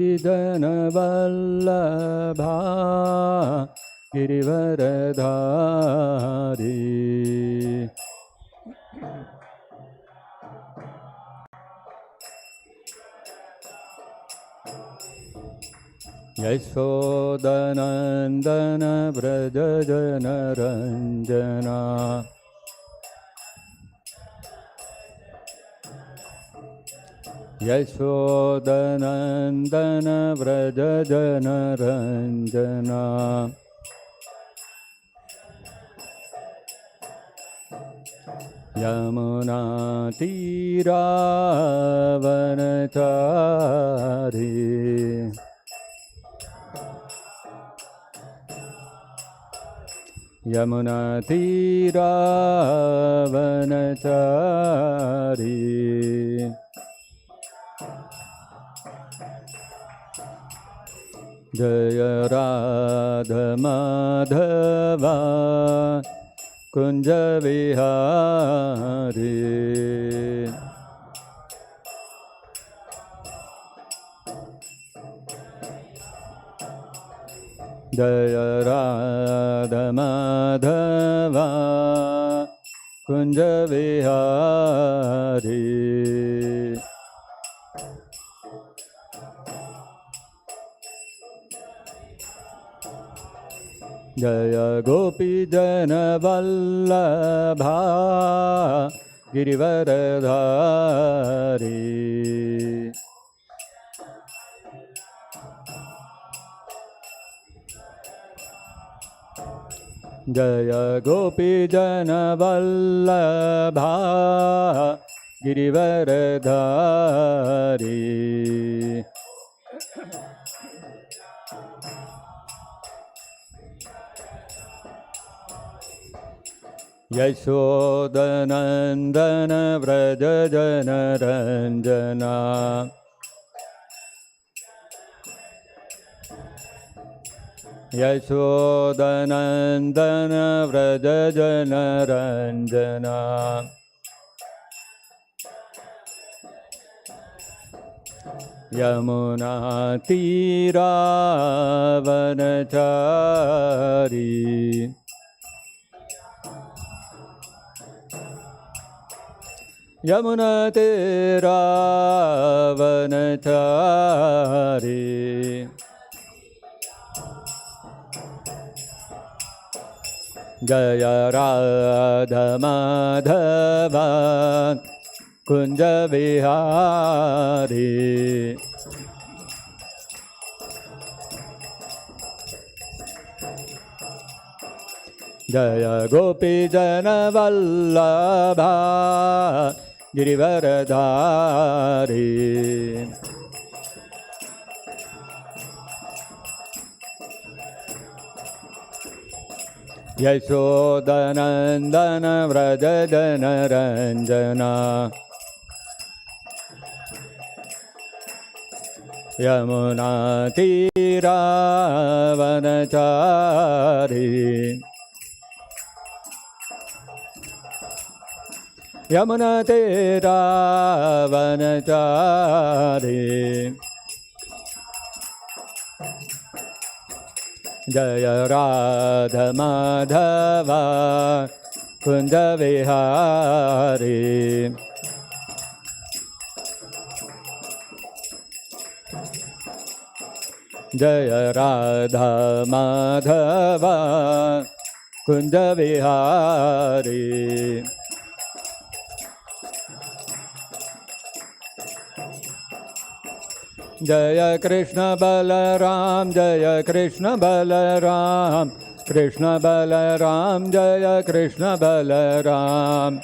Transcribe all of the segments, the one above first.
Janavallabha Girivaradhari. Yashodanandana Vrajajanaranjana. Yashodanandana Vrajajanaranjana. Yamuna Tira Vanachari. Yamuna Tira Vanachari. Jaya Radha Madhava Kunja Vihari. Jaya Radha Madhava Kunja Vihari. Jaya Gopi Jana Vallabha Girivaradhari. Jaya Gopi Jana Vallabha Girivaradhari. Yashodanandana Vrajajanaranjana. Yashodanandana Vrajajanaranjana. Yamuna Tira Vanachari. Yamuna Tira Vanachari. Jaya Radha Madhava Kunja Vihari. Jaya Gopi Jana Vallabha Girivaradhari. Yashodanandana Vrajajanaranjana. Yamuna Tira Vanachari. Yamuna Tira Vanachari. Jaya Radha Madhava Kunja Vihari. Jaya Radha Madhava Kunja Vihari. Jaya Krishna Balaram, Jaya Krishna Balaram, Krishna Balaram, Jaya Krishna Balaram.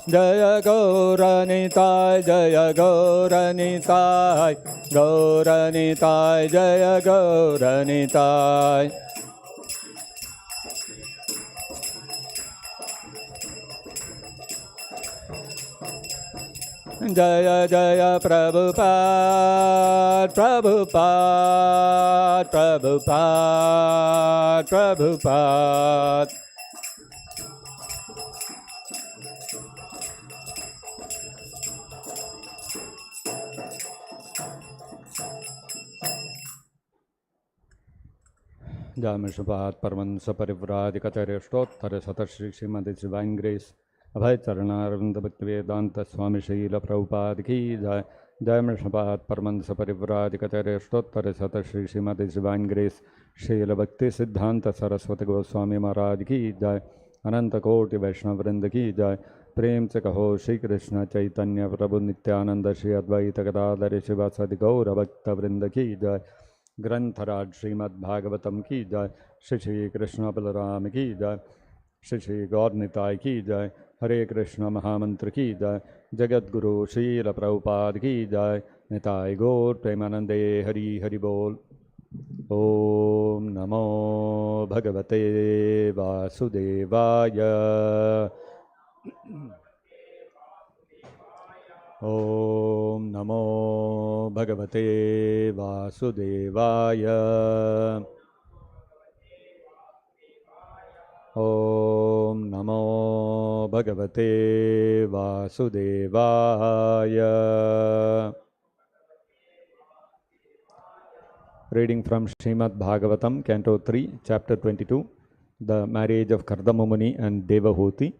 Jaya Gauranitai, Jaya Gauranitai, Gauranitai, Jaya Gauranitai. Jaya Jaya Prabhupada, Prabhupada, Prabhupada, Prabhupada. Jamashapat Parmansa Parivradikatare Stottara Satashri Srimad Divine Grace Abhay Charanarvinda Bhaktivedanta Swami Srila Prabhupada Ki Jai. Jamashapat Parmansa Parivradikatare Stottara Satashri Srimad Divine Grace Srila Bhakti Siddhanta Saraswati Goswami Maharaj Ki Jai. Ananta Koti Vaishnavrinda Ki Jai. Prem se kaho Shri Krishna Chaitanya Prabhu Nityananda Shri Advaita Gadadhari Shivasadi Gaura Bhakta Vrinda Ki Jai. ग्रंथराज श्रीमद्-भागवतम की जय। श्री श्री कृष्ण बलराम की जय। श्री श्री गौर निताय की जय। हरे कृष्ण महामंत्र की जय। जगत गुरु श्रील प्रभुपाद की जय। निताय गौर प्रेमानंदे हरि हरि बोल। ओम नमो भगवते वासुदेवाय। ओम नमो भगवते वासुदेवाय। ओम नमो भगवते वासुदेवाय। Reading from Srimad-Bhagavatam, Canto 3, Chapter 22, The Marriage of Kardama Muni and Devahuti,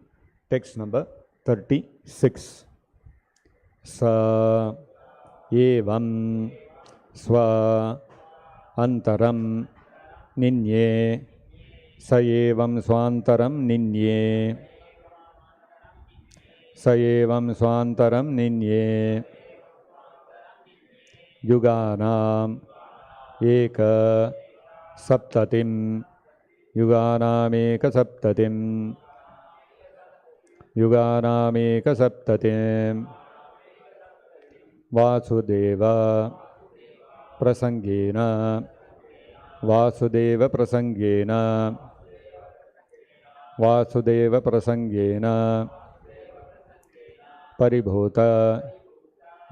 text number 36. Sa evam swa antaram ninye. Sa evam swantaram ninye. Sa evam swantaram ninye. Yuganam eka saptatim. Yuganam eka saptatim. Yuganam eka saptatim. Vasudeva prasangena. Vasudeva prasangena. Vasudeva prasangena. Paribhuta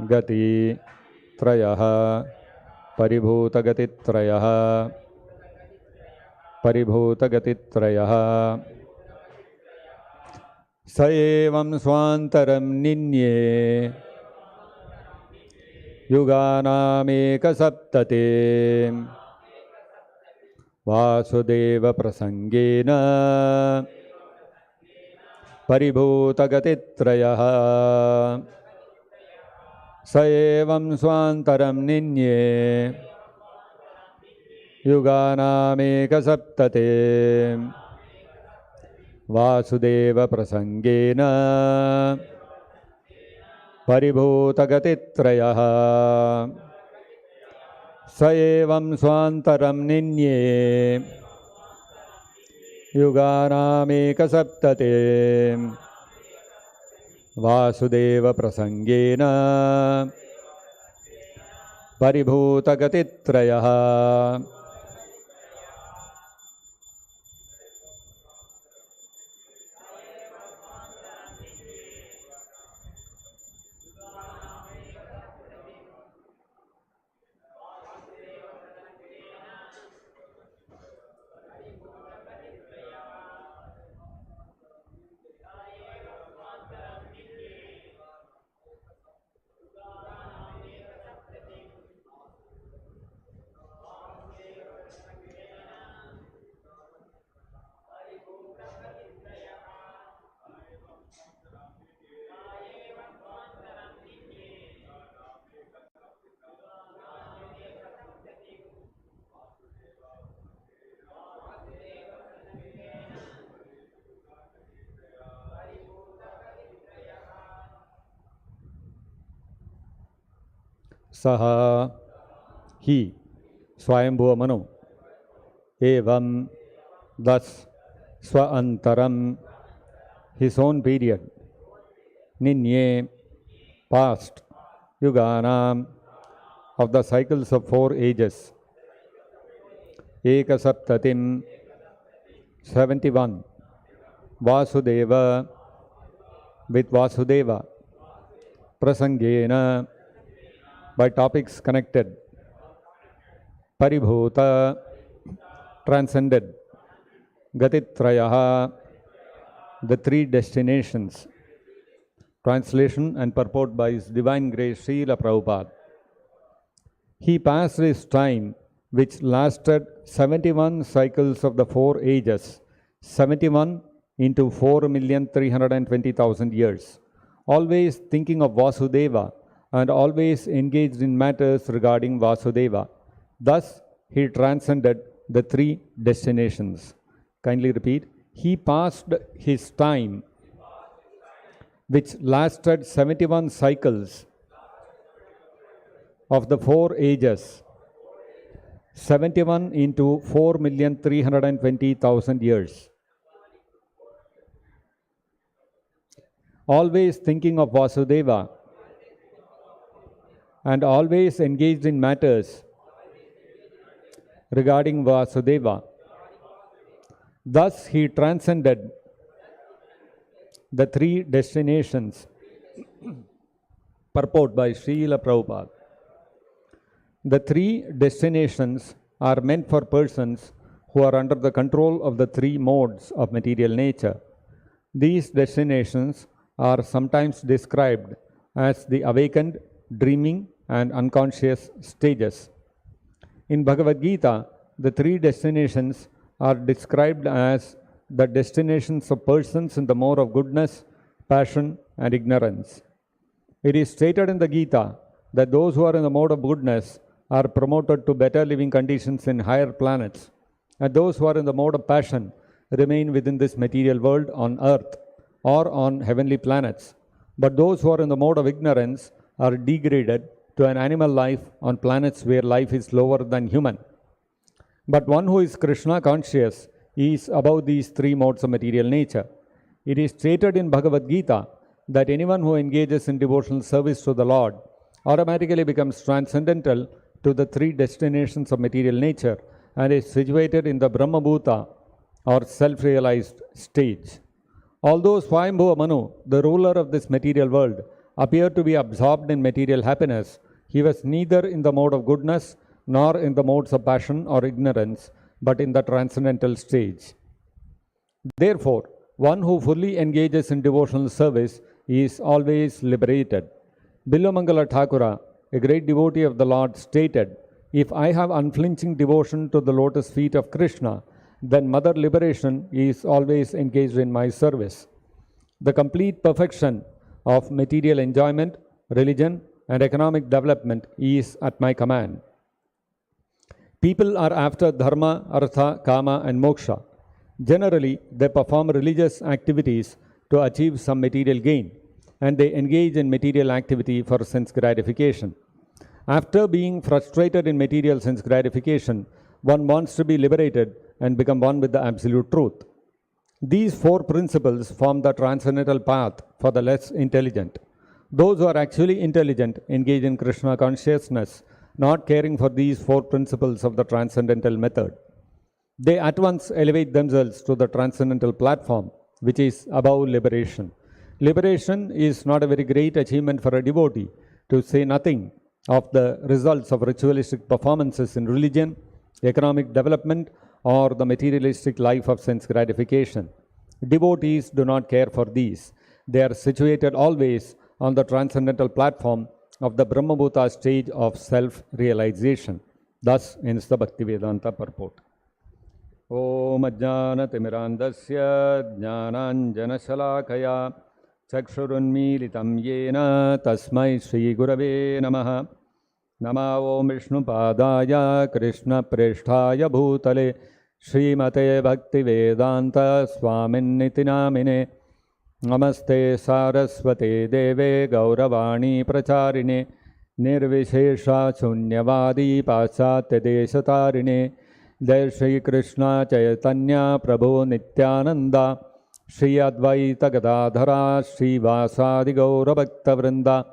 gati trayaha. Paribhuta gati trayaha. Paribhuta gati trayaha. Sa evam swantaram ninye. Yuganam eka saptate. Vasudeva prasangena. Paribhuta gati trayaha. Sa evam swantaram ninye. Yuganam eka saptate. Vasudeva prasangena. Paribhuta gati trayaha. Sa evam swantaram ninye. Yuganam eka saptate. Vasudeva prasangena. Paribhuta gati trayaha. Saha, he, Swayambhuva Manu, evam, thus, swaantaram, his own period, ninye, past, yuganam, of the cycles of 4 ages, ekasaptatim, 71, Vasudeva, with Vasudeva, prasangena, by topics connected, Paribhuta, transcended, Gatitrayaha, the three destinations. Translation and purport by His Divine Grace Srila Prabhupada. He passed his time, which lasted 71 cycles of the 4 ages, 71 into 4,320,000 years, always thinking of Vasudeva and always engaged in matters regarding Vasudeva. Thus, he transcended the three destinations. Kindly repeat. He passed his time, which lasted 71 cycles of the 4 ages, 71 into 4,320,000 years, always thinking of Vasudeva and always engaged in matters regarding Vasudeva. Thus, he transcended the three destinations. Purport by Srila Prabhupada. The three destinations are meant for persons who are under the control of the three modes of material nature. These destinations are sometimes described as the awakened, dreaming, and unconscious stages. In Bhagavad-gita, the three destinations are described as the destinations of persons in the mode of goodness, passion, and ignorance. It is stated in the Gita that those who are in the mode of goodness are promoted to better living conditions in higher planets, and those who are in the mode of passion remain within this material world on earth or on heavenly planets. But those who are in the mode of ignorance are degraded to an animal life on planets where life is lower than human. But one who is Krishna conscious is above these three modes of material nature. It is stated in Bhagavad-gita that anyone who engages in devotional service to the Lord automatically becomes transcendental to the three destinations of material nature and is situated in the Brahma-bhuta or self-realized stage. Although Swayambhuva Manu, the ruler of this material world, appeared to be absorbed in material happiness, he was neither in the mode of goodness nor in the modes of passion or ignorance, but in the transcendental stage. Therefore, one who fully engages in devotional service is always liberated. Billamangala Thakura, a great devotee of the Lord, stated, "If I have unflinching devotion to the lotus feet of Krishna, then Mother Liberation is always engaged in my service. The complete perfection of material enjoyment, religion, and economic development is at my command." People are after dharma, artha, kama, and moksha. Generally, they perform religious activities to achieve some material gain, and they engage in material activity for sense gratification. After being frustrated in material sense gratification, one wants to be liberated and become one with the absolute truth. These four principles form the transcendental path for the less intelligent. Those who are actually intelligent engage in Krishna consciousness, not caring for these four principles of the transcendental method. They at once elevate themselves to the transcendental platform, which is above liberation. Liberation is not a very great achievement for a devotee, to say nothing of the results of ritualistic performances in religion, economic development, or the materialistic life of sense gratification. Devotees do not care for these. They are situated always on the transcendental platform of the Brahma-bhuta stage of self-realization. Thus ends the Bhaktivedanta purport. Om Ajnana-timirandasya Jnananjana-shalakaya Chakshurunmilitam Yena Tasmai Shri Gurave Namaha. Nama Om Vishnupadaya Krishna Presthaya Bhutale Srimate Bhaktivedanta Swaminiti Namine. Namaste Saraswate Deve Gauravani Pracharine Nirvishesha Shunyavadi Paschatya Deshatarine. Jai Shri Krishna Chaitanya Prabhu Nityananda Shri Advaita Gadadhara Shri Vasadi Gaura Bhakta Vrinda.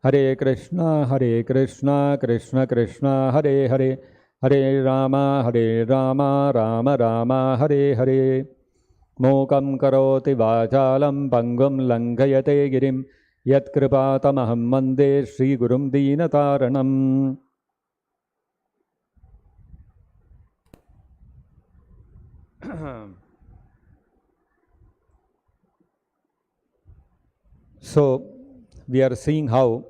Hare Krishna Krishna Krishna Hare Hare Hare Rama Rama Rama Hare Hare. Mokam karoti vachalam pangum langhayate girim yat kripatamaham mande Shri Gurum Deenataranam. So we are seeing how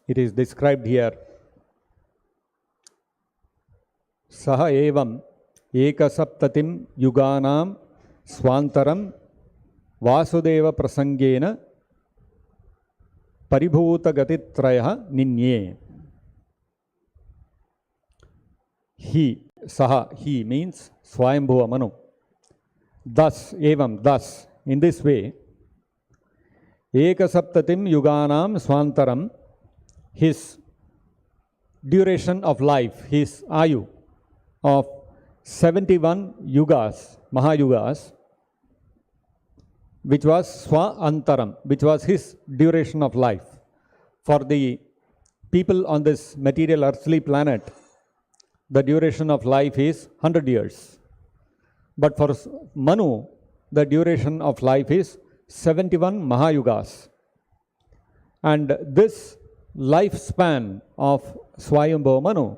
it is described here. Saha evam ekasaptatim yuganam swantaram vasudeva prasangena paribhuta gatitraya ninye. He, Saha, he means Swayambhuva Manu. Thus, evam, thus, in this way, ekasaptatim yuganam swantaram, his duration of life, his ayu of 71 yugas, mahayugas, which was swantaram, which was his duration of life. For the people on this material earthly planet, the duration of life is 100 years. But for Manu, the duration of life is 71 mahayugas. And this lifespan of Swayambhuva Manu,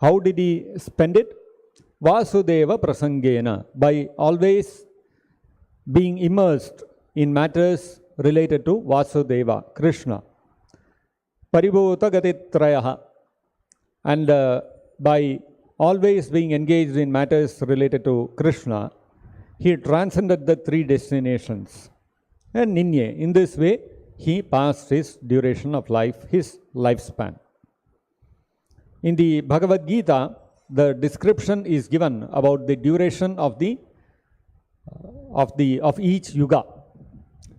how did he spend it? Vasudeva prasangena, by always being immersed in matters related to Vasudeva, Krishna. Paribhuta gatitrayaha, and by always being engaged in matters related to Krishna, he transcended the three destinations. And ninye, in this way, he passed his duration of life, his lifespan. In the Bhagavad-gita, the description is given about the duration of each yuga.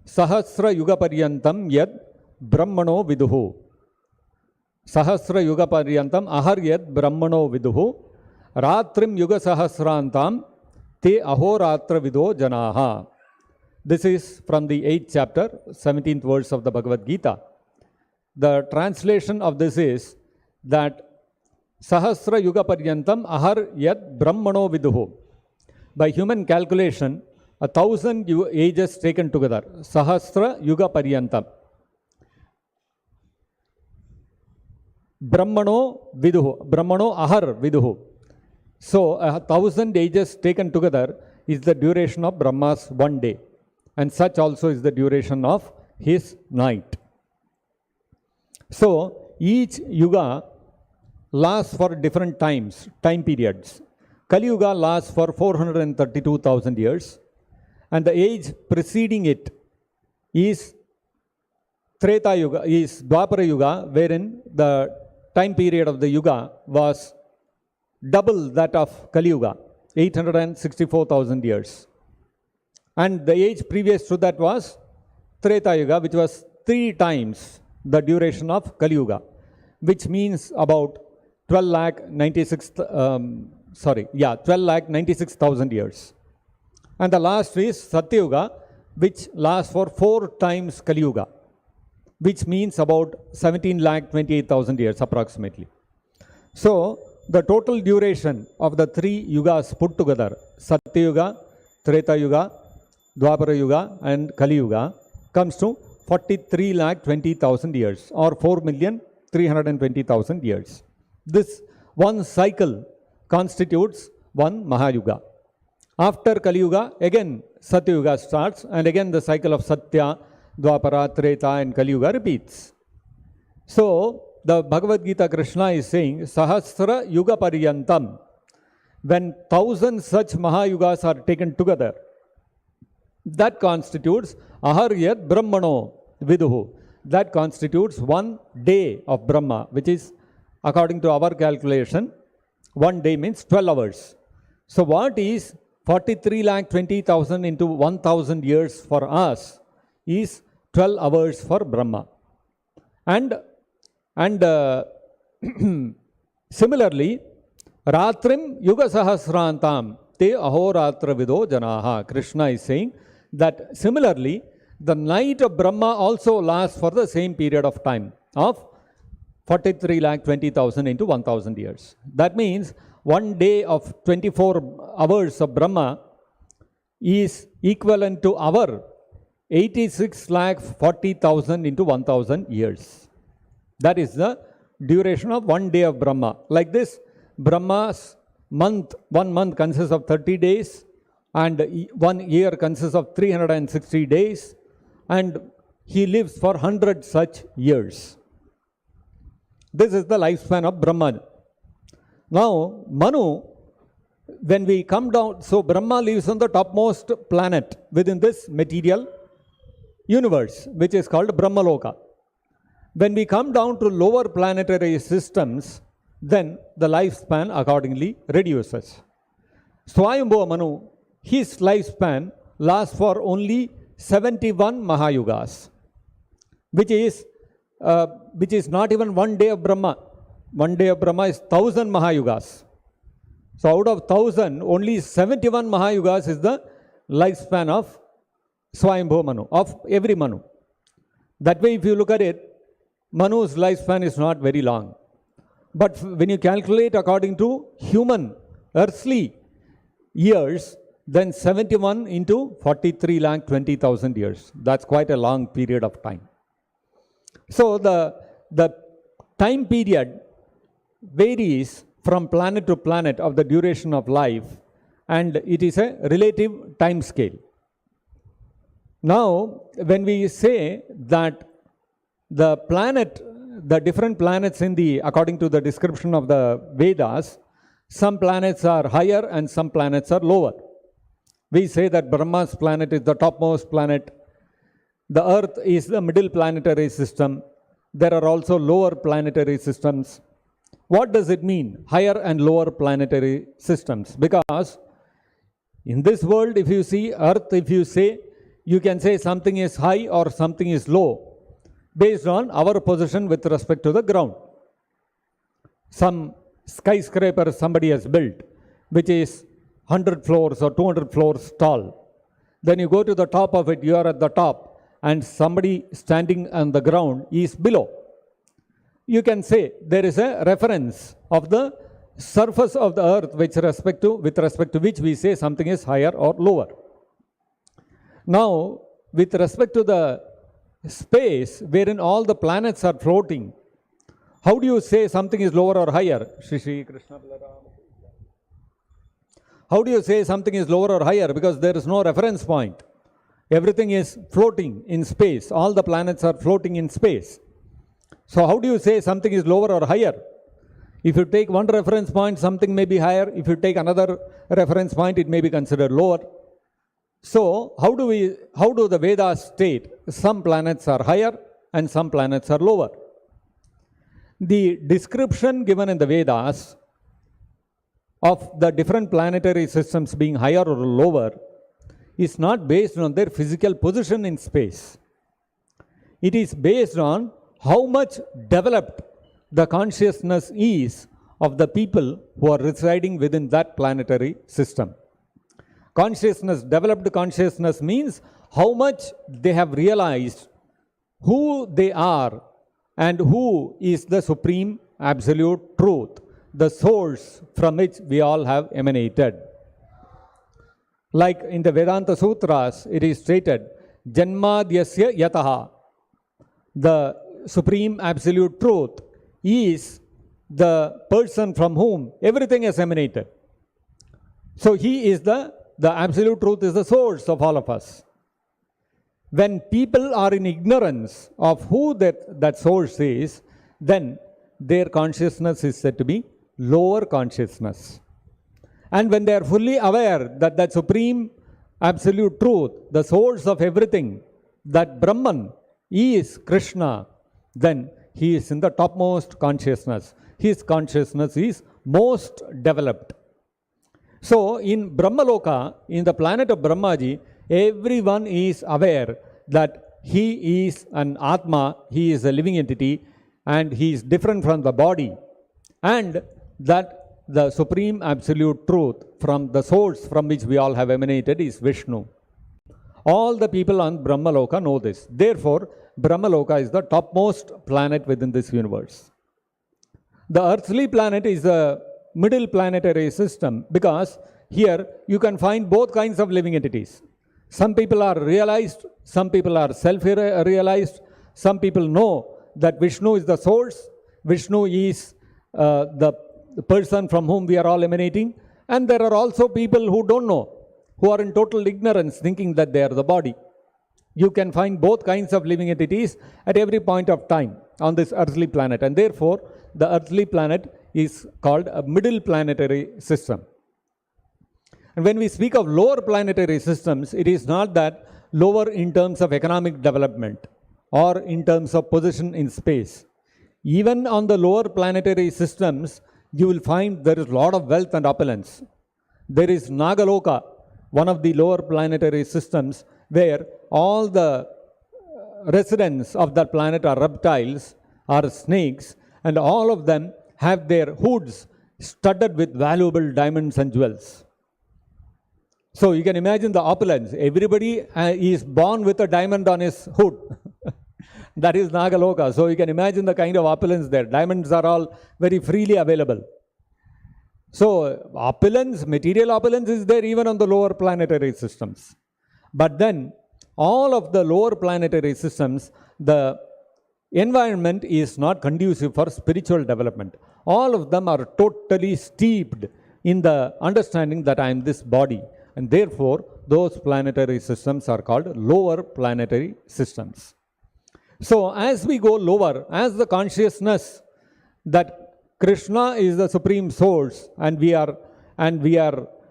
Sahasra yuga paryantam yad brahmano viduhu. Sahasra yuga paryantam ahar yad brahmano viduhu. Ratrim yuga sahasrantam te ahoratra vido janaha. This is from the 8th chapter, 17th verse of the Bhagavad-gita. The translation of this is that Sahasra yuga paryantam ahar yad brahmano viduhu. By human calculation, 1,000 ages taken together. Sahasra yuga paryantam. Brahmano viduhu. Brahmano ahar viduhu. So 1,000 ages taken together is the duration of Brahma's one day. And such also is the duration of his night. So each yuga lasts for different time periods. Kali Yuga lasts for 432,000 years, and the age preceding it is Treta Yuga, is Dwapara Yuga, wherein the time period of the Yuga was double that of Kali Yuga, 864,000 years. And the age previous to that was Treta Yuga, which was 3 times the duration of Kali Yuga, which means about 12,96,000 years. And the last is Satya Yuga, which lasts for 4 times Kali Yuga, which means about 17,28,000 years approximately. So the total duration of the 3 yugas put together, Satya Yuga, Treta Yuga, Dwapara Yuga and Kali Yuga, comes to 43,20,000 years or 4,320,000 years. This one cycle constitutes one Mahayuga. After Kali Yuga, again Satya Yuga starts, and again the cycle of Satya, Dwapara, Treta and Kali Yuga repeats. So the Bhagavad-gita Krishna is saying, Sahasra Yuga Paryantam, when 1,000 such Mahayugas are taken together, that constitutes Aharyat Brahmano Viduhu. That constitutes one day of Brahma, which is, according to our calculation, one day means 12 hours. So what is 43,20,000 into 1,000 years for us is 12 hours for Brahma. And similarly, Ratrim Yuga Sahasrantam Te Ahoratra Vido Janaha. Krishna is saying that similarly, the night of Brahma also lasts for the same period of time of 43,20,000 into 1,000 years. That means one day of 24 hours of Brahma is equivalent to our 86,40,000 into 1,000 years. That is the duration of one day of Brahma. Like this, Brahma's month, 1 month consists of 30 days, and 1 year consists of 360 days, and he lives for 100 such years. This is the lifespan of Brahma. Now, Manu, when we come down, so Brahma lives on the topmost planet within this material universe, which is called Brahmaloka. When we come down to lower planetary systems, then the lifespan accordingly reduces. Swayambhuva Manu, his lifespan lasts for only 71 Mahayugas, which is not even one day of Brahma. One day of Brahma is 1000 Mahayugas. So out of 1000, only 71 Mahayugas is the lifespan of Swayambhuva Manu, of every Manu. That way, if you look at it, Manu's lifespan is not very long. But when you calculate according to human, earthly years, then 71 into 43,20,000 years. That's quite a long period of time. So the time period varies from planet to planet of the duration of life, and it is a relative time scale. Now, when we say that the different planets according to the description of the Vedas, some planets are higher and some planets are lower. We say that Brahma's planet is the topmost planet. The Earth is the middle planetary system. There are also lower planetary systems. What does it mean, higher and lower planetary systems? Because in this world, if you see Earth, you can say something is high or something is low based on our position with respect to the ground. Some skyscraper somebody has built, which is 100 floors or 200 floors tall. Then you go to the top of it, you are at the top, and somebody standing on the ground is below. You can say there is a reference of the surface of the earth with respect to which we say something is higher or lower. Now, with respect to the space wherein all the planets are floating, how do you say something is lower or higher? Shri Krishna Balaram. How do you say something is lower or higher? Because there is no reference point. Everything is floating in space. All the planets are floating in space. So how do you say something is lower or higher? If you take one reference point, something may be higher. If you take another reference point, it may be considered lower. So how do the Vedas state some planets are higher and some planets are lower? The description given in the Vedas of the different planetary systems being higher or lower is not based on their physical position in space. It is based on how much developed the consciousness is of the people who are residing within that planetary system. Developed consciousness means how much they have realized who they are and who is the supreme absolute truth, the source from which we all have emanated. Like in the Vedanta Sutras, it is stated, Janmadyasya Yataha. The supreme absolute truth is the person from whom everything has emanated. So he is the absolute truth is the source of all of us. When people are in ignorance of who that source is, then their consciousness is said to be lower consciousness. And when they are fully aware that supreme absolute truth, the source of everything, that Brahman is Krishna, then he is in the topmost consciousness. His consciousness is most developed. So in Brahmaloka, in the planet of Brahmaji, everyone is aware that he is an Atma, he is a living entity, and he is different from the body, and that the supreme absolute truth from the source from which we all have emanated is Vishnu. All the people on Brahmaloka know this. Therefore, Brahmaloka is the topmost planet within this universe. The earthly planet is the middle planetary system because here you can find both kinds of living entities. Some people are realized, some people are self-realized, some people know that Vishnu is the source, Vishnu is the person from whom we are all emanating, and there are also people who don't know, who are in total ignorance, thinking that they are the body. You can find both kinds of living entities at every point of time on this earthly planet, and therefore the earthly planet is called a middle planetary system. And when we speak of lower planetary systems, it is not that lower in terms of economic development or in terms of position in space. Even on the lower planetary systems, you will find there is a lot of wealth and opulence. There is Nagaloka, one of the lower planetary systems, where all the residents of that planet are reptiles or snakes, and all of them have their hoods studded with valuable diamonds and jewels. So you can imagine the opulence. Everybody is born with a diamond on his hood. That is Nagaloka. So you can imagine the kind of opulence there. Diamonds are all very freely available. So opulence, material opulence is there even on the lower planetary systems. But then all of the lower planetary systems, the environment is not conducive for spiritual development. All of them are totally steeped in the understanding that I am this body. And therefore, those planetary systems are called lower planetary systems. So as we go lower, as the consciousness that Krishna is the supreme source, and we are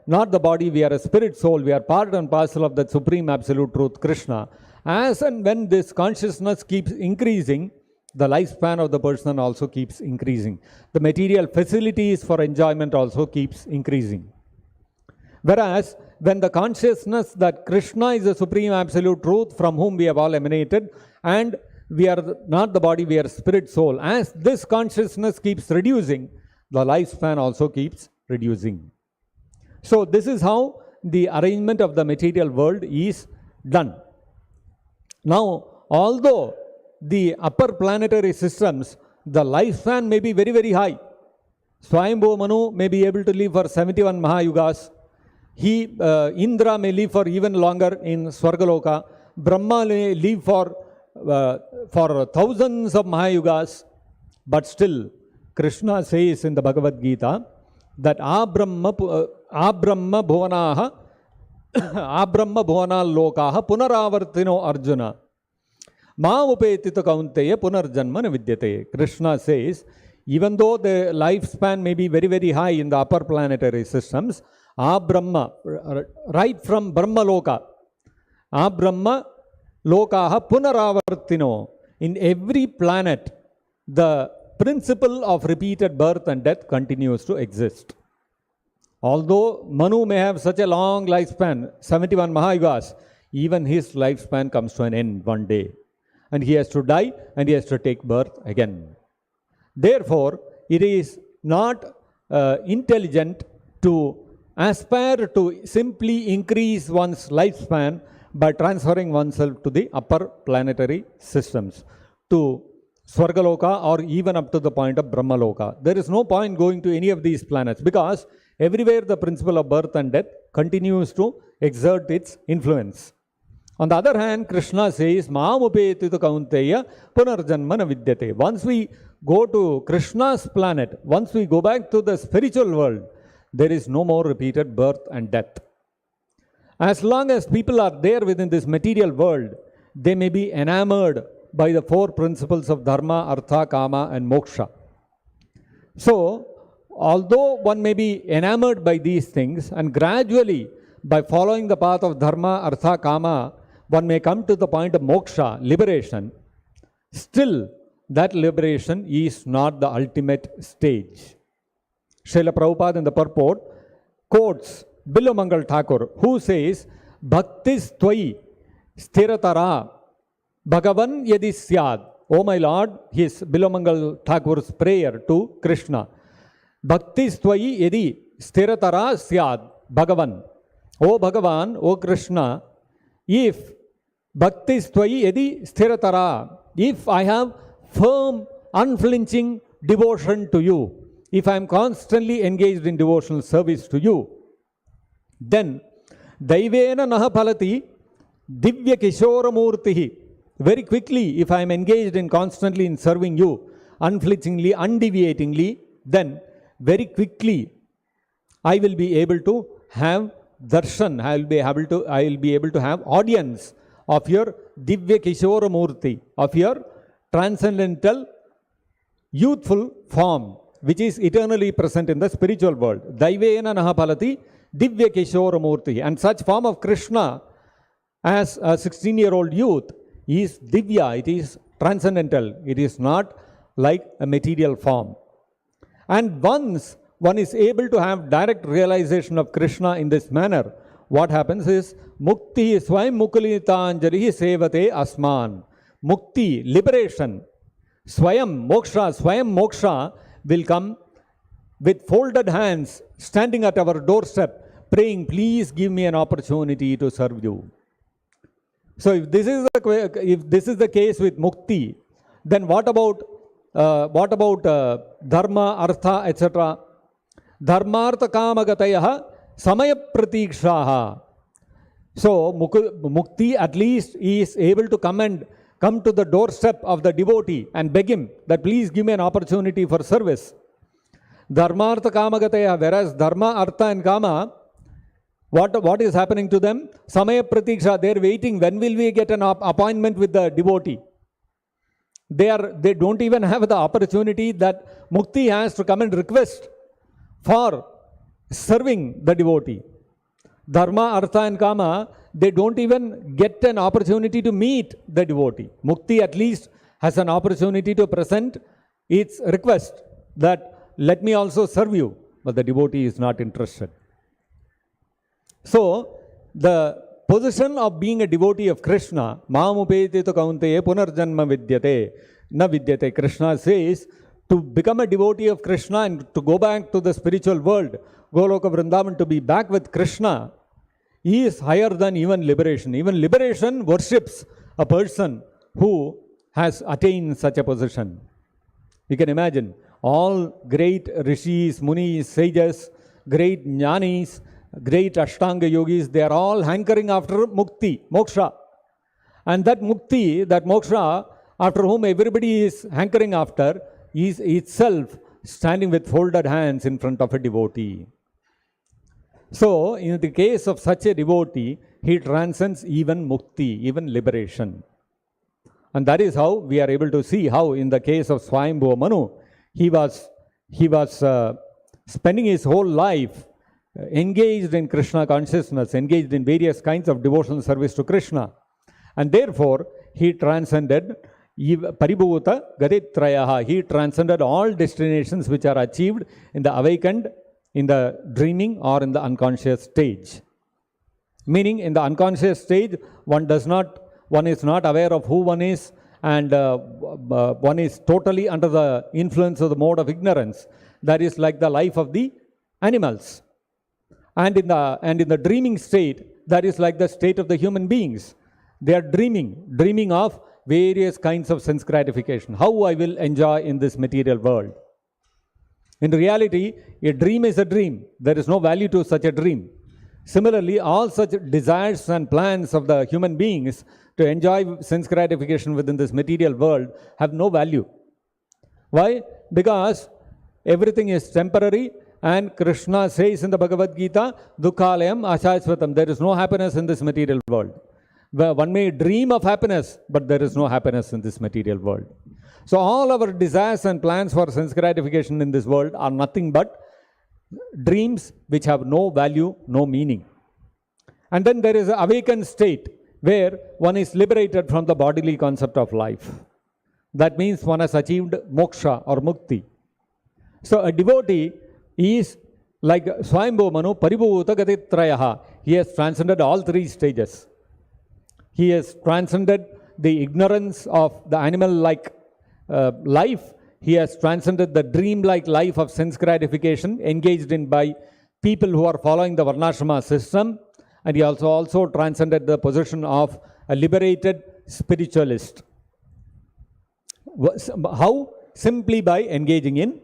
not the body, we are a spirit soul, we are part and parcel of that supreme absolute truth, Krishna. As and when this consciousness keeps increasing, the lifespan of the person also keeps increasing. The material facilities for enjoyment also keeps increasing. Whereas, when the consciousness that Krishna is the supreme absolute truth from whom we have all emanated, and we are not the body, we are spirit soul, as this consciousness keeps reducing, the lifespan also keeps reducing. So this is how the arrangement of the material world is done. Now, although the upper planetary systems, the lifespan may be very, very high. Swayambhu Manu may be able to live for 71 Mahayugas. Indra may live for even longer in Swargaloka. Brahma may live for thousands of Mahayugas. But still, Krishna says in the Bhagavad-gita that Abrahma bhuvana lokaha punaravartino Arjuna ma upetita kaunteya punarjanma vidyate. Krishna says, even though the lifespan may be very, very high in the upper planetary systems, Brahma, right from Brahma Loka, Brahma Lokaha Punaravartino, in every planet, the principle of repeated birth and death continues to exist. Although Manu may have such a long lifespan, 71 Mahayugas, even his lifespan comes to an end one day. And he has to die and he has to take birth again. Therefore, it is not intelligent to aspire to simply increase one's lifespan by transferring oneself to the upper planetary systems, to Swargaloka or even up to the point of Brahmaloka. There is no point going to any of these planets because everywhere the principle of birth and death continues to exert its influence. On the other hand, Krishna says, Mamupetita kaunteya punarjanmana vidyate. Once we go to Krishna's planet, once we go back to the spiritual world, there is no more repeated birth and death. As long as people are there within this material world, they may be enamored by the four principles of Dharma, Artha, Kama and Moksha. So, although one may be enamored by these things, and gradually, by following the path of Dharma, Artha, Kama, one may come to the point of Moksha, liberation, still that liberation is not the ultimate stage. Srila Prabhupada in the purport quotes Billamangal Thakur, who says, Bhaktis Tvai Sthiratara Bhagavan Yadi Syad. O my Lord, his Billamangal Thakur's prayer to Krishna. Bhaktis Tvai Yadi Sthiratara Syad Bhagavan. O Bhagavan, O Krishna, if Bhaktis Tvai Yadi Sthiratara, if I have firm, unflinching devotion to you, if I am constantly engaged in devotional service to you, then Daivena Naha Palati Divya Kishora Murtihi. Very quickly, if I am engaged in constantly in serving you, unflinchingly, undeviatingly, then very quickly I will be able to have darshan, I will be able to have audience of your Divya Kishora Murti, of your transcendental youthful form, which is eternally present in the spiritual world. Daivena Nahapalati Divya Kishora Murti. And such form of Krishna as a 16-year-old youth is Divya, it is transcendental, it is not like a material form. And once one is able to have direct realization of Krishna in this manner, what happens is Mukti Swayam Mukulitanjari Sevate Asman. Mukti, liberation, Swayam Moksha will come with folded hands, standing at our doorstep, praying, please give me an opportunity to serve you. So if this is the case with Mukti, then what about Dharma, Artha, etc.? Dharmartha Kamagatayaha Samaya Pratikshaha. So Mukti at least is able to come to the doorstep of the devotee and beg him that please give me an opportunity for service. Dharmartha Kamagataya, whereas Dharma, Artha and Kama, what is happening to them? Samaya Pratiksha, they are waiting, when will we get an appointment with the devotee? They don't even have the opportunity that Mukti has to come and request for serving the devotee. Dharma, Artha and Kama, they don't even get an opportunity to meet the devotee. Mukti at least has an opportunity to present its request that let me also serve you, but the devotee is not interested. So, the position of being a devotee of Krishna, Mamupeti to Kaunteye Punarjanma Vidyate, Na Vidyate, Krishna says, to become a devotee of Krishna and to go back to the spiritual world, Goloka Vrindavan, to be back with Krishna, he is higher than even liberation. Even liberation worships a person who has attained such a position. You can imagine all great rishis, munis, sages, great jnanis, great Ashtanga yogis, they are all hankering after mukti, moksha. And that mukti, that moksha, after whom everybody is hankering after, is itself standing with folded hands in front of a devotee. So, in the case of such a devotee, he transcends even mukti, even liberation. And that is how we are able to see how in the case of Swayambhuva Manu, he was spending his whole life engaged in Krishna consciousness, engaged in various kinds of devotional service to Krishna. And therefore, he transcended Paribhuta Gaditrayaha. He transcended all destinations which are achieved in the awakened, in the dreaming or in the unconscious stage. Meaning in the unconscious stage, one is not aware of who one is, and one is totally under the influence of the mode of ignorance. That is like the life of the animals. And in the dreaming state, that is like the state of the human beings. They are dreaming of various kinds of sense gratification. How I will enjoy in this material world. In reality, a dream is a dream. There is no value to such a dream. Similarly, all such desires and plans of the human beings to enjoy sense gratification within this material world have no value. Why? Because everything is temporary, and Krishna says in the Bhagavad-gita, Dukhalayam Ashashvatam, there is no happiness in this material world. One may dream of happiness, but there is no happiness in this material world. So all our desires and plans for sense gratification in this world are nothing but dreams which have no value, no meaning. And then there is an awakened state where one is liberated from the bodily concept of life. That means one has achieved moksha or mukti. So a devotee is like Swayambhuva Manu, Paribhuta Gatitrayaha. He has transcended all three stages. He has transcended the ignorance of the animal-like life. He has transcended the dream-like life of sense gratification engaged in by people who are following the Varnashrama system. And he also transcended the position of a liberated spiritualist. How? Simply by engaging in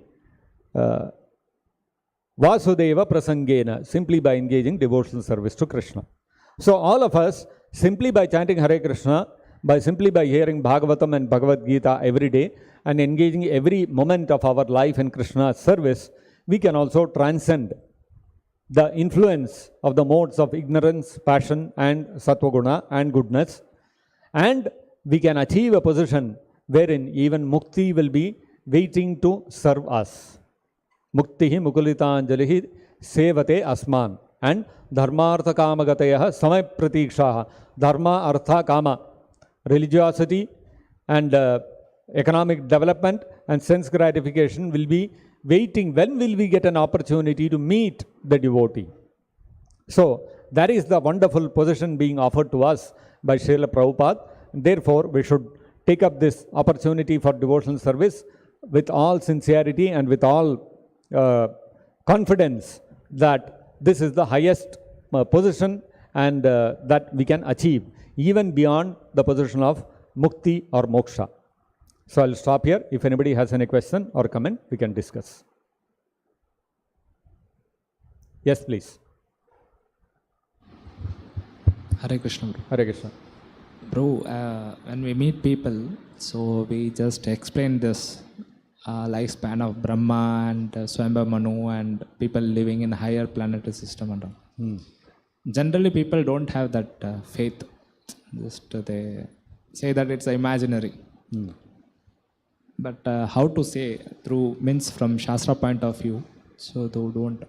Vasudeva Prasangena, simply by engaging devotional service to Krishna. So all of us, simply by chanting Hare Krishna, simply by hearing Bhagavatam and Bhagavad-gita every day and engaging every moment of our life in Krishna's service, we can also transcend the influence of the modes of ignorance, passion and sattva guna and goodness, And we can achieve a position wherein even mukti will be waiting to serve us. Muktihi mukulitanjalihi sevate asman. And dharmartha kamagatayaha samay pratikshaha. Dharma, artha, kama. Religiosity and economic development and sense gratification will be waiting. When will we get an opportunity to meet the devotee? So that is the wonderful position being offered to us by Srila Prabhupada. Therefore, we should take up this opportunity for devotional service with all sincerity and with all confidence that this is the highest position and that we can achieve even beyond the position of mukti or moksha. So I'll stop here. If anybody has any question or comment, we can discuss. Yes, please. Hare Krishna. Hare Krishna. Bro, when we meet people, so we just explain this lifespan of Brahma and Swayambhav Manu and people living in higher planetary system and all. Generally, people don't have that faith. Just they say that it's imaginary. But how to say through means from Shastra point of view, so they don't.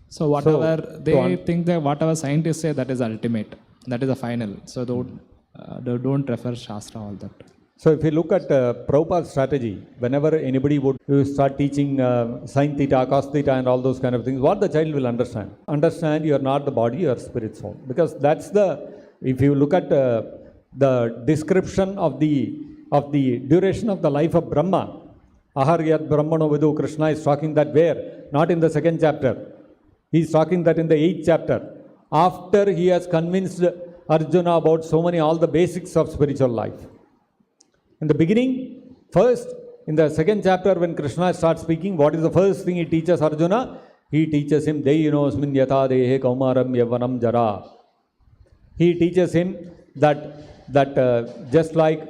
So whatever they think that whatever scientists say that is ultimate, that is the final. So they don't refer Shastra all that. So if you look at Prabhupada's strategy, whenever anybody would start teaching sin theta, cos theta and all those kind of things, what the child will understand? Understand you are not the body, you are spirit soul. Because that's the, if you look at the description of the duration of the life of Brahma, Aharyat Brahmano Vidu, Krishna is talking that where? Not in the 2nd chapter. He is talking that in the 8th chapter. After he has convinced Arjuna about so many, all the basics of spiritual life. In the beginning, first, in the 2nd chapter, when Krishna starts speaking, what is the first thing he teaches Arjuna? He teaches him, Deyinosmin yata dehe kaumaram yavanam jara. He teaches him that just like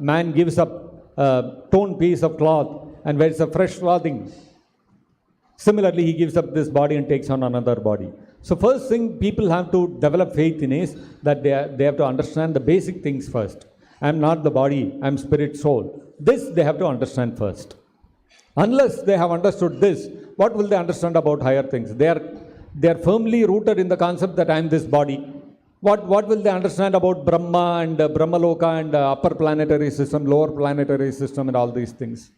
man gives up a torn piece of cloth and wears a fresh clothing, similarly, he gives up this body and takes on another body. So first thing people have to develop faith in is that they have to understand the basic things first. I am not the body, I am spirit soul. This they have to understand first. Unless they have understood this, what will they understand about higher things? They are firmly rooted in the concept that I am this body. What will they understand about Brahma and Brahmaloka and upper planetary system, lower planetary system and all these things?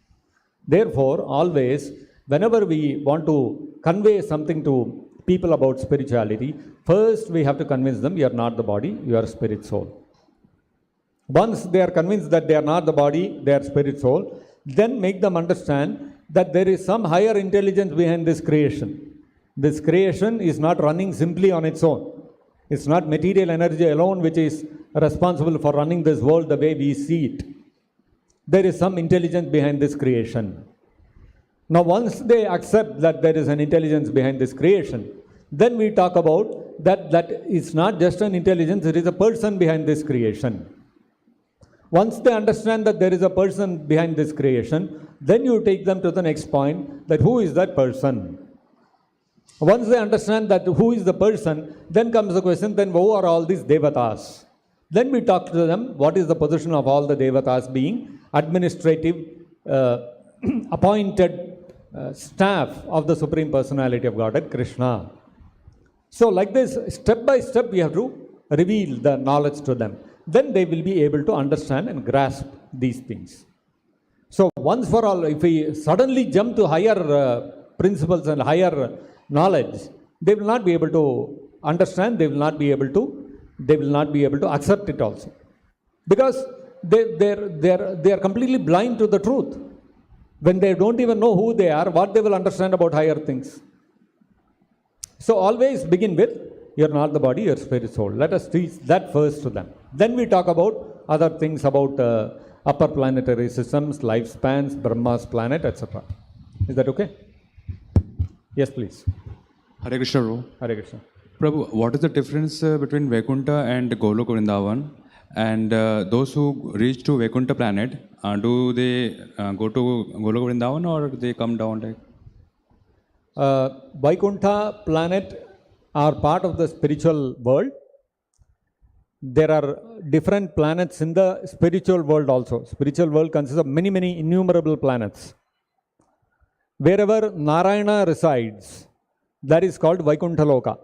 Therefore, always, whenever we want to convey something to people about spirituality, first we have to convince them you are not the body, you are spirit soul. Once they are convinced that they are not the body, they are spirit soul, then make them understand that there is some higher intelligence behind this creation. This creation is not running simply on its own. It's not material energy alone which is responsible for running this world the way we see it. There is some intelligence behind this creation. Now, once they accept that there is an intelligence behind this creation, then we talk about that it's not just an intelligence, it is a person behind this creation. Once they understand that there is a person behind this creation, then you take them to the next point, that who is that person? Once they understand that who is the person, then comes the question, then who are all these devatas? Then we talk to them, what is the position of all the devatas being administrative, appointed staff of the Supreme Personality of Godhead, Krishna. So like this, step by step, we have to reveal the knowledge to them. Then they will be able to understand and grasp these things. So once for all, if we suddenly jump to higher principles and higher knowledge, they will not be able to understand, they will not be able to accept it also. Because they are completely blind to the truth. When they don't even know who they are, what they will understand about higher things. So always begin with, you are not the body, you are spirit soul. Let us teach that first to them. Then we talk about other things about upper planetary systems, lifespans, Brahma's planet, etc. Is that okay? Yes, please. Hare Krishna, Prabhu. Hare Krishna. Prabhu, what is the difference between Vaikuntha and Golok Vrindavan? And those who reach to Vaikuntha planet, do they go to Golok Vrindavan or they come down? Vaikuntha planet are part of the spiritual world. there are different planets in the spiritual world also. Spiritual world consists of many, many innumerable planets. Wherever Narayana resides, that is called Vaikuntha Loka.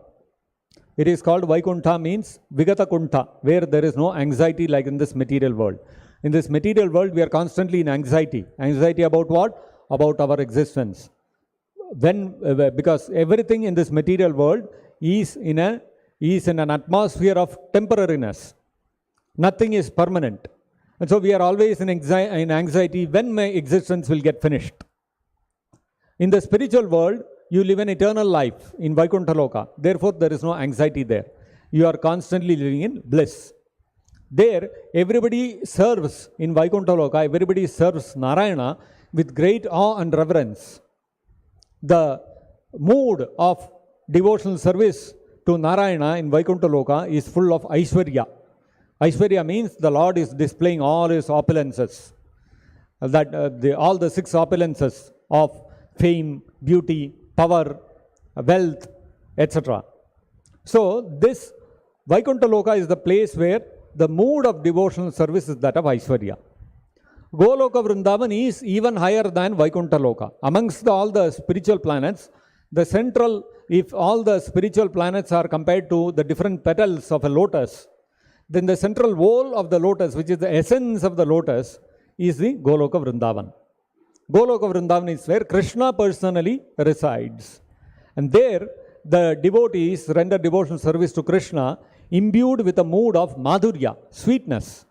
It is called Vaikuntha means Vigata Kuntha, where there is no anxiety like in this material world. In this material world, we are constantly in anxiety. Anxiety about what? About our existence. Because everything in this material world is in an atmosphere of temporariness. Nothing is permanent. And so we are always in anxiety when my existence will get finished. In the spiritual world, you live an eternal life in Vaikuntha Loka. Therefore, there is no anxiety there. You are constantly living in bliss. There, everybody serves in Vaikuntha Loka, everybody serves Narayana with great awe and reverence. The mood of devotional service to Narayana in Vaikuntha Loka is full of Aishwarya. Aishwarya means the Lord is displaying all his opulences. All the 6 opulences of fame, beauty, power, wealth, etc. So, this Vaikuntha Loka is the place where the mood of devotional service is that of Aishwarya. Goloka Vrindavan is even higher than Vaikuntha Loka. Amongst all the spiritual planets, the central, if all the spiritual planets are compared to the different petals of a lotus, then the central whole of the lotus, which is the essence of the lotus, is the Goloka Vrindavan. Goloka Vrindavan is where Krishna personally resides. And there, the devotees render devotional service to Krishna imbued with a mood of madhurya, sweetness.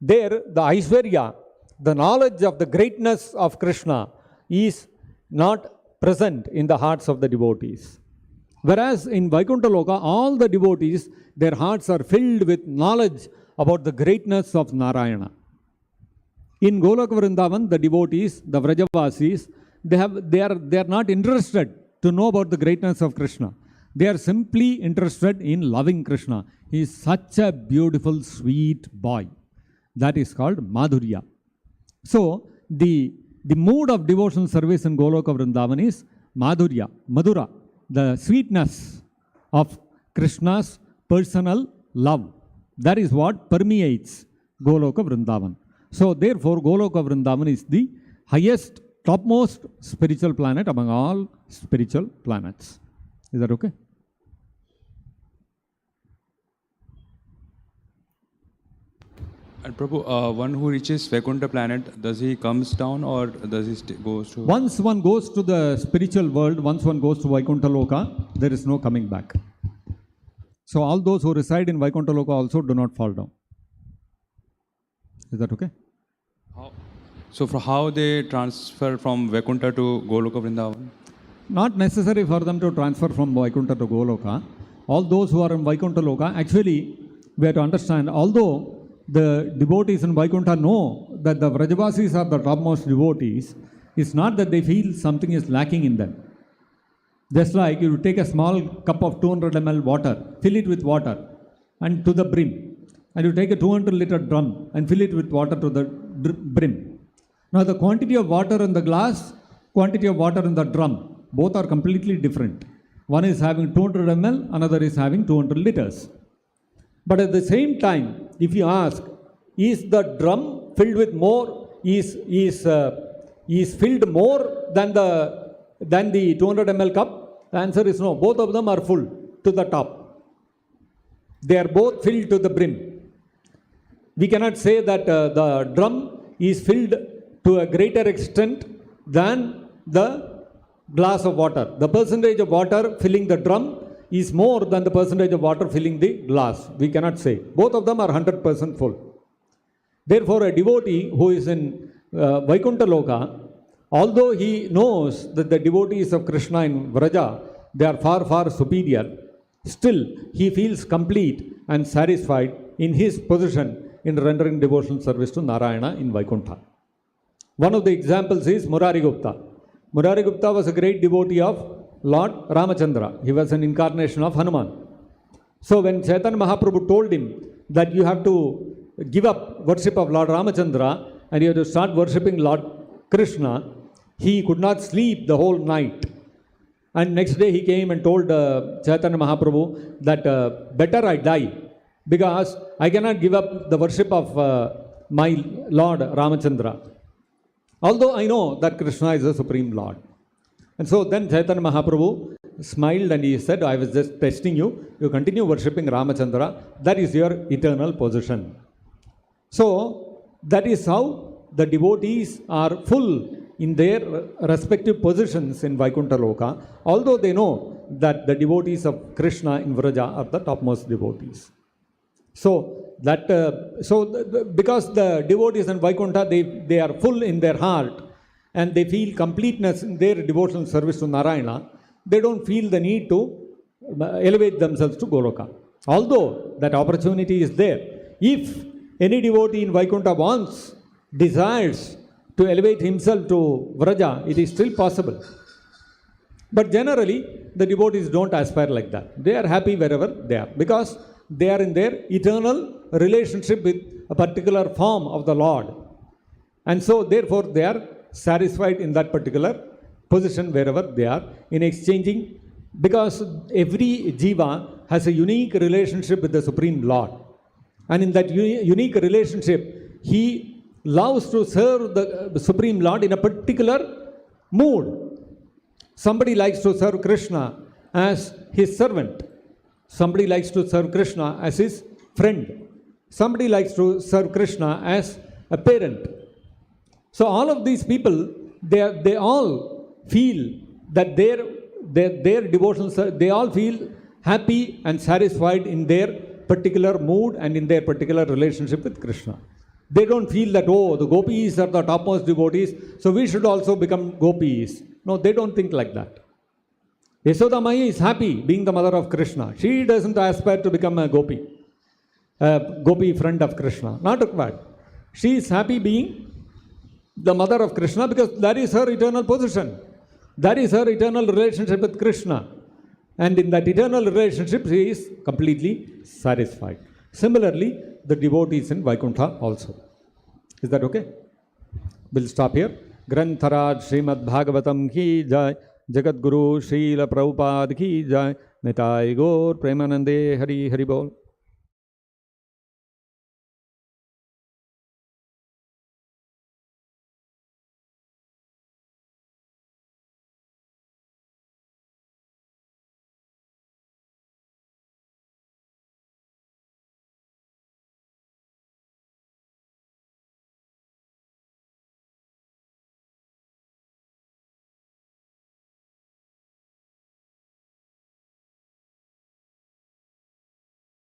There, the Aishwarya, the knowledge of the greatness of Krishna is not present in the hearts of the devotees. Whereas in Vaikuntha Loka, all the devotees, their hearts are filled with knowledge about the greatness of Narayana. In Goloka Vrindavan, the devotees, the Vrajavasis, they are not interested to know about the greatness of Krishna. They are simply interested in loving Krishna. He is such a beautiful, sweet boy. That is called Madhurya. So, the mood of devotional service in Goloka Vrindavan is Madhurya, Madhura, the sweetness of Krishna's personal love. That is what permeates Goloka Vrindavan. So, therefore, Goloka Vrindavan is the highest, topmost spiritual planet among all spiritual planets. Is that okay? And Prabhu, one who reaches Vaikuntha planet, does he comes down or does he goes to? Once one goes to the spiritual world, once one goes to Vaikuntha Loka, there is no coming back. So all those who reside in Vaikuntha Loka also do not fall down. Is that okay? So for how they transfer from Vaikuntha to Goloka Vrindavan? Not necessary for them to transfer from Vaikuntha to Goloka. All those who are in Vaikuntha Loka, actually we have to understand, although the devotees in Vaikuntha know that the Vrajavasis are the topmost devotees, it's not that they feel something is lacking in them. Just like you take a small cup of 200 ml water, fill it with water and to the brim. And you take a 200 liter drum and fill it with water to the brim. Now the quantity of water in the glass, quantity of water in the drum, both are completely different. One is having 200 ml, another is having 200 liters. But at the same time, if you ask, is the drum filled with more, is filled more than the 200 ml cup? The answer is no. Both of them are full to the top. They are both filled to the brim. We cannot say that the drum is filled to a greater extent than the glass of water. The percentage of water filling the drum is more than the percentage of water filling the glass. We cannot say. Both of them are 100% full. Therefore, a devotee who is in Vaikuntha Loka, although he knows that the devotees of Krishna in Vraja, they are far, far superior, still he feels complete and satisfied in his position in rendering devotional service to Narayana in Vaikuntha. One of the examples is Murari Gupta. Murari Gupta was a great devotee of Lord Ramachandra. He was an incarnation of Hanuman. So when Chaitanya Mahaprabhu told him that you have to give up worship of Lord Ramachandra and you have to start worshipping Lord Krishna, he could not sleep the whole night. And next day he came and told Chaitanya Mahaprabhu that better I die because I cannot give up the worship of my Lord Ramachandra. Although I know that Krishna is the Supreme Lord. And so then Chaitanya Mahaprabhu smiled and he said, I was just testing you. You continue worshipping Ramachandra. That is your eternal position. So that is how the devotees are full in their respective positions in Vaikuntha Loka, although they know that the devotees of Krishna in Vraja are the topmost devotees. So that because the devotees in Vaikuntha, they are full in their heart and they feel completeness in their devotional service to Narayana, they don't feel the need to elevate themselves to Goloka. Although that opportunity is there, if any devotee in Vaikuntha desires to elevate himself to Vraja, it is still possible. But generally, the devotees don't aspire like that. They are happy wherever they are, because they are in their eternal relationship with a particular form of the Lord. And so, therefore, they are satisfied in that particular position wherever they are, in exchanging, because every jiva has a unique relationship with the Supreme Lord. And in that unique relationship, he loves to serve the Supreme Lord in a particular mood. Somebody likes to serve Krishna as his servant. Somebody likes to serve Krishna as his friend. Somebody likes to serve Krishna as a parent. So all of these people, they all feel that their devotional, they all feel happy and satisfied in their particular mood and in their particular relationship with Krishna. They don't feel that, oh, the gopis are the topmost devotees, so we should also become gopis. No, they don't think like that. Yashoda Maya is happy being the mother of Krishna. She doesn't aspire to become a gopi friend of Krishna. Not required. She is happy being the mother of Krishna because that is her eternal position. That is her eternal relationship with Krishna. And in that eternal relationship, she is completely satisfied. Similarly, the devotees in Vaikuntha also. Is that okay? We'll stop here. Grantharaj Srimad-Bhagavatam ki jai. Jagat Guru Srila Prabhupada ki jai. Nitai Gaur Premanande Hari Hari Bol.